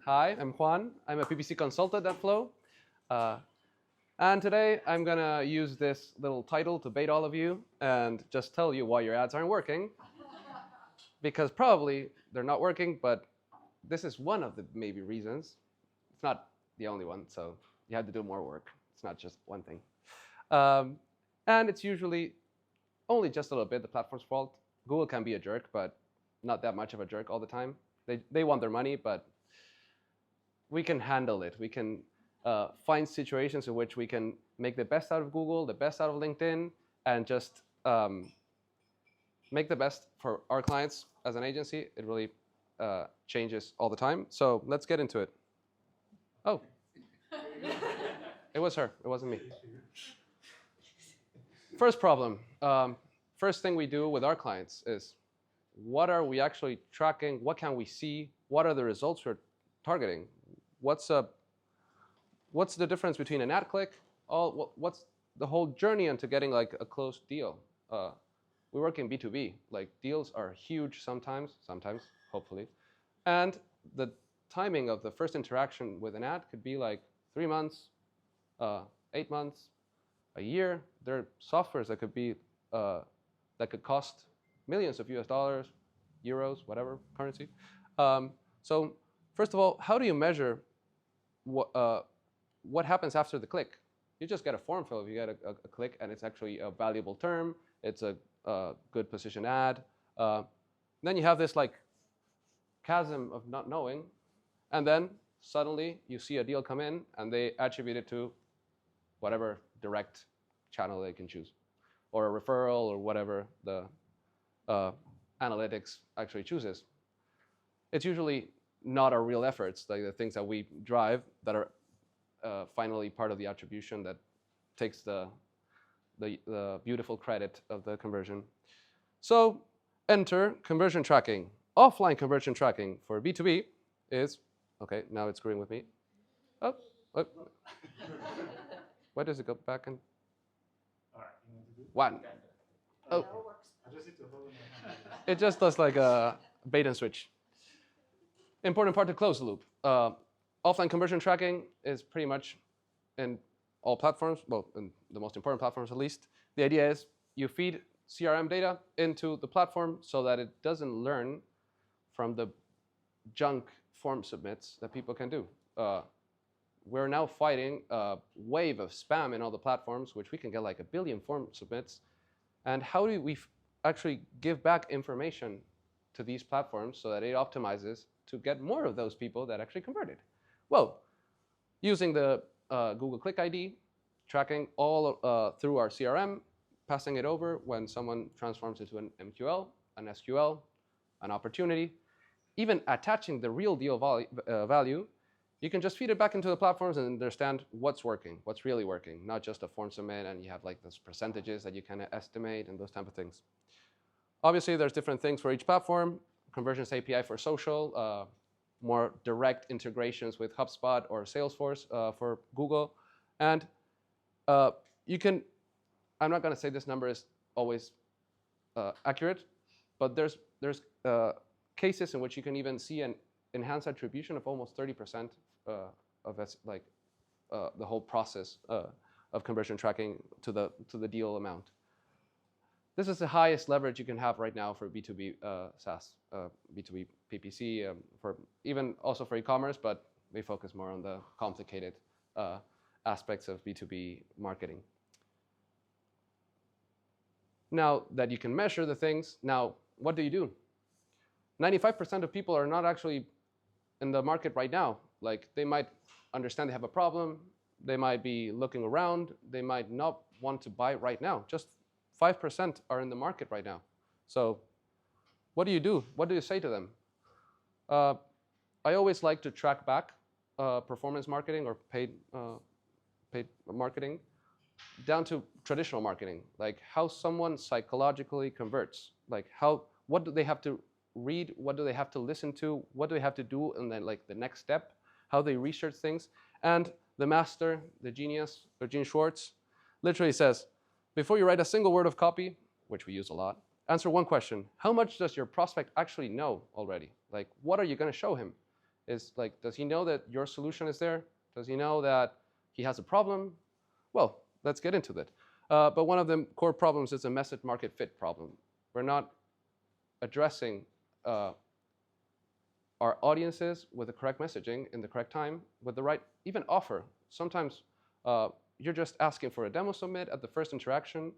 Hi, I'm Juan. I'm a PPC consultant at Flow. And today I'm going to use this little title to bait all of you and just tell you why your ads aren't working. Because probably they're not working, but this is one of the maybe reasons. It's not the only one, so you have to do more work. It's not just one thing. And it's usually only just a little bit the platform's fault. Google can be a jerk, but not that much of a jerk all the time. They want their money, but we can handle it. We can find situations in which we can make the best out of Google, the best out of LinkedIn, and just make the best for our clients as an agency. It really changes all the time. So let's get into it. Oh, it was her. It wasn't me. First problem. First thing we do with our clients is, what are we actually tracking? What can we see? What are the results we're targeting? What's the difference between an ad click? What's the whole journey into getting like a closed deal? We work in B2B. Like deals are huge sometimes, hopefully. And the timing of the first interaction with an ad could be like 3 months, 8 months, a year. There are softwares that could be that could cost millions of US dollars, euros, whatever currency. So first of all, how do you measure what happens after the click? You just get a form fill if you get a click, and it's actually a valuable term. It's a good position ad. Then you have this like chasm of not knowing, and then suddenly you see a deal come in, and they attribute it to whatever direct channel they can choose, or a referral, or whatever the analytics actually chooses. It's usually not our real efforts, like the things that we drive that are finally part of the attribution that takes the beautiful credit of the conversion. So enter conversion tracking. Offline conversion tracking for B2B is, okay, now it's screwing with me. Oh. Why does it go back and? One. Oh. It just does like a bait and switch. Important part to close the loop. Offline conversion tracking is pretty much in all platforms, well, in the most important platforms at least. The idea is you feed CRM data into the platform so that it doesn't learn from the junk form submits that people can do. We're now fighting a wave of spam in all the platforms, which we can get like 1 billion form submits. And how do we actually give back information to these platforms so that it optimizes to get more of those people that actually converted? Well, using the Google Click ID, tracking all through our CRM, passing it over when someone transforms into an MQL, an SQL, an opportunity, even attaching the real deal value, you can just feed it back into the platforms and understand what's working, what's really working, not just a form submit and you have like those percentages that you kind of estimate and those type of things. Obviously, there's different things for each platform. Conversions API for social, more direct integrations with HubSpot or Salesforce for Google. And you can, I'm not going to say this number is always accurate, but there's cases in which you can even see an enhanced attribution of almost 30% of the whole process of conversion tracking to the deal amount. This is the highest leverage you can have right now for B2B SaaS, B2B PPC, for even also for e-commerce, but we focus more on the complicated aspects of B2B marketing. Now that you can measure the things, now what do? 95% of people are not actually in the market right now. Like they might understand they have a problem, they might be looking around, they might not want to buy right now. Just 5% are in the market right now. So what do? What do you say to them? I always like to track back performance marketing or paid marketing down to traditional marketing, like how someone psychologically converts, like what do they have to read, what do they have to listen to, what do they have to do, and then like the next step, how they research things. And the master, the genius, Gene Schwartz, literally says, before you write a single word of copy, which we use a lot, answer one question. How much does your prospect actually know already? Like, what are you going to show him? is like, does he know that your solution is there? Does he know that he has a problem? Well, let's get into that. But one of the core problems is a message market fit problem. We're not addressing our audiences with the correct messaging in the correct time, with the right even offer. Sometimes you're just asking for a demo submit at the first interaction.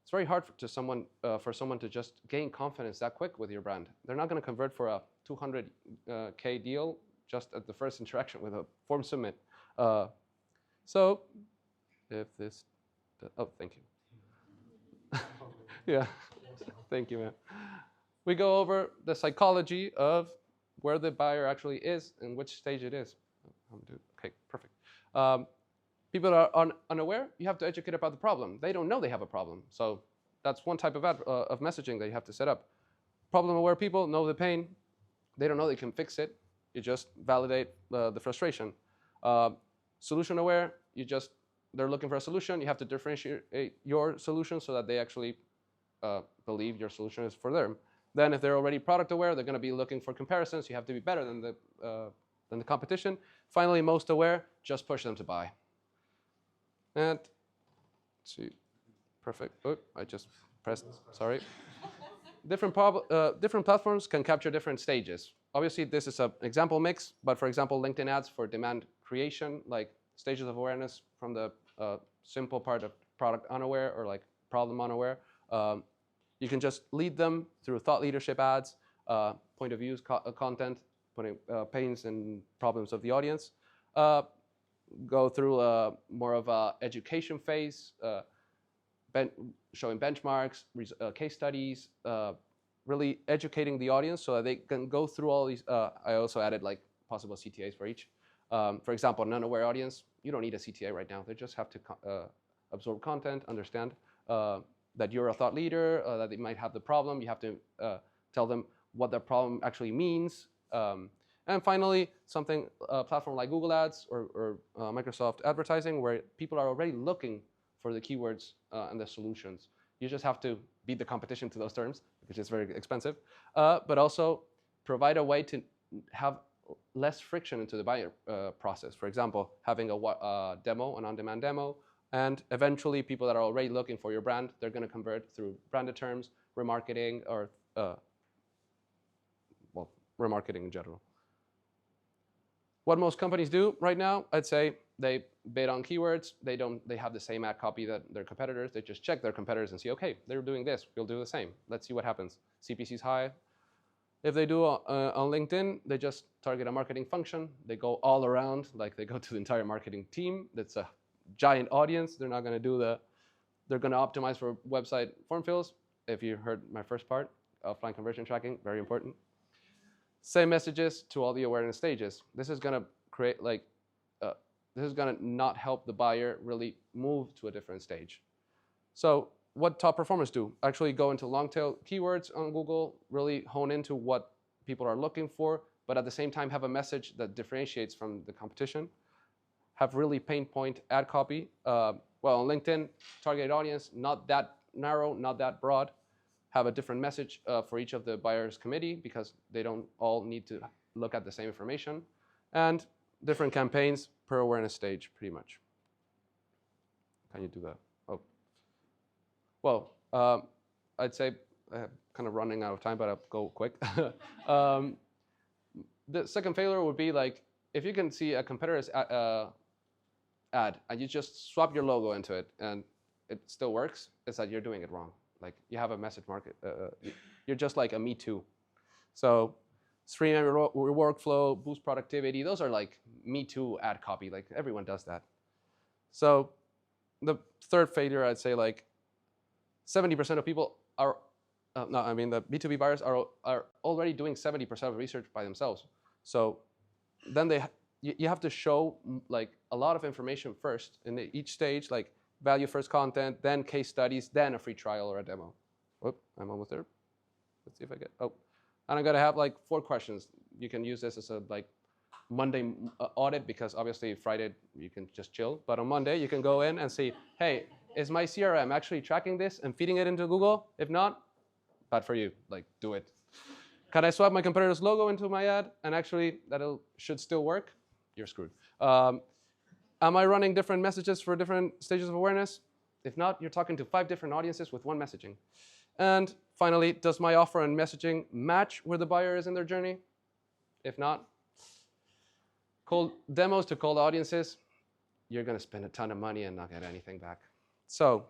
It's very hard for someone to just gain confidence that quick with your brand. They're not going to convert for a 200K deal just at the first interaction with a form submit. So if this, oh, thank you. Yeah, thank you, man. We go over the psychology of where the buyer actually is and which stage it is. Okay, perfect. People that are unaware, you have to educate about the problem. They don't know they have a problem. So that's one type of messaging that you have to set up. Problem-aware people know the pain. They don't know they can fix it. You just validate the frustration. Solution-aware, they're looking for a solution. You have to differentiate your solution so that they actually believe your solution is for them. Then if they're already product-aware, they're going to be looking for comparisons. You have to be better than the competition. Finally, most aware, just push them to buy. And let's see, perfect. Oh, I just pressed, sorry. Different platforms can capture different stages. Obviously, this is an example mix, but for example, LinkedIn ads for demand creation, like stages of awareness from the simple part of product unaware or like problem unaware. You can just lead them through thought leadership ads, point of views content, putting pains and problems of the audience. Go through more of an education phase, showing benchmarks, case studies, really educating the audience so that they can go through all these. I also added like possible CTAs for each. For example, an unaware audience, you don't need a CTA right now. They just have to absorb content, understand that you're a thought leader, that they might have the problem. You have to tell them what the problem actually means. And finally, a platform like Google Ads or Microsoft Advertising, where people are already looking for the keywords and the solutions. You just have to beat the competition to those terms, which is very expensive, but also provide a way to have less friction into the buyer process. For example, having a demo, an on-demand demo, and eventually people that are already looking for your brand, they're going to convert through branded terms, remarketing, or remarketing in general. What most companies do right now, I'd say they bid on keywords. They have the same ad copy that their competitors. They just check their competitors and see, okay, they're doing this, we'll do the same. Let's see what happens. CPC is high. If they do on LinkedIn, they just target a marketing function. They go all around, like they go to the entire marketing team. That's a giant audience. They're not going to do they're going to optimize for website form fills. If you heard my first part, offline conversion tracking, very important. Same messages to all the awareness stages. This is going to create this is going to not help the buyer really move to a different stage. So what top performers do? Actually go into long tail keywords on Google, really hone into what people are looking for, but at the same time have a message that differentiates from the competition. Have really pain point ad copy. Well, on LinkedIn, targeted audience, not that narrow, not that broad. Have a different message for each of the buyers committee because they don't all need to look at the same information. And different campaigns per awareness stage, pretty much. Can you do that? Oh. Well, I'd say I'm kind of running out of time, but I'll go quick. The second failure would be like, if you can see a competitor's ad and you just swap your logo into it and it still works, it's that you're doing it wrong. Like you have a message market, you're just like a me too. So streamline your workflow, boost productivity, those are like me too ad copy, like everyone does that. So the third failure, I'd say like 70% of people are, the B2B buyers are already doing 70% of research by themselves. So then you have to show like a lot of information first in each stage, like value first content, then case studies, then a free trial or a demo. Oh, I'm almost there. Let's see if I get, oh. And I'm gonna have like 4 questions. You can use this as a like Monday audit because obviously Friday you can just chill. But on Monday you can go in and see, hey, is my CRM actually tracking this and feeding it into Google? If not, bad for you, like do it. Can I swap my competitor's logo into my ad and actually that should still work? You're screwed. Am I running different messages for different stages of awareness? If not, you're talking to 5 different audiences with one messaging. And finally, does my offer and messaging match where the buyer is in their journey? If not, cold demos to cold audiences, you're going to spend a ton of money and not get anything back. So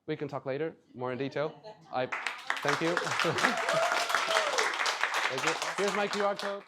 we can talk later, more in detail. Thank you. Thank you. Here's my QR code.